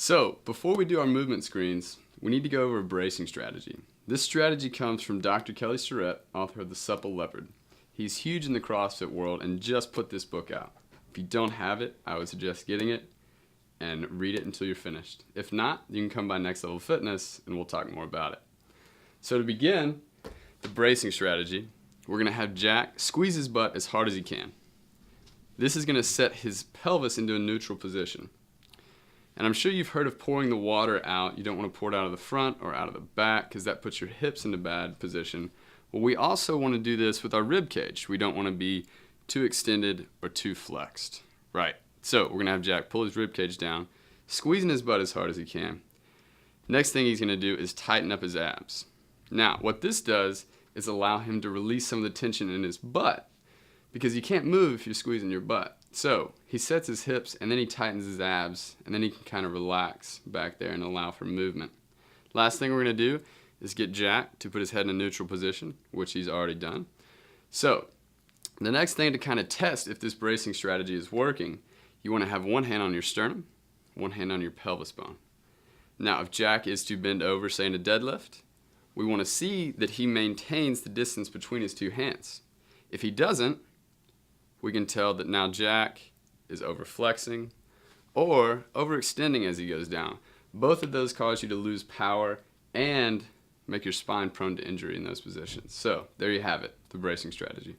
So, before we do our movement screens, we need to go over a bracing strategy. This strategy comes from Dr. Kelly Starrett, author of The Supple Leopard. He's huge in the CrossFit world and just put this book out. If you don't have it, I would suggest getting it and read it until you're finished. If not, you can come by Next Level Fitness and we'll talk more about it. So to begin the bracing strategy, we're going to have Jack squeeze his butt as hard as he can. This is going to set his pelvis into a neutral position. And I'm sure you've heard of pouring the water out. You don't want to pour it out of the front or out of the back because that puts your hips in a bad position. Well, we also want to do this with our rib cage. We don't want to be too extended or too flexed. Right. So we're going to have Jack pull his rib cage down, squeezing his butt as hard as he can. Next thing he's going to do is tighten up his abs. Now, what this does is allow him to release some of the tension in his butt because you can't move if you're squeezing your butt. So he sets his hips and then he tightens his abs and then he can kind of relax back there and allow for movement. Last thing we're going to do is get Jack to put his head in a neutral position, which he's already done. So the next thing to kind of test if this bracing strategy is working, you want to have one hand on your sternum, one hand on your pelvis bone. Now if Jack is to bend over, say in a deadlift, we want to see that he maintains the distance between his two hands. If he doesn't, we can tell that now Jack is over-flexing or overextending as he goes down. Both of those cause you to lose power and make your spine prone to injury in those positions. So there you have it, the bracing strategy.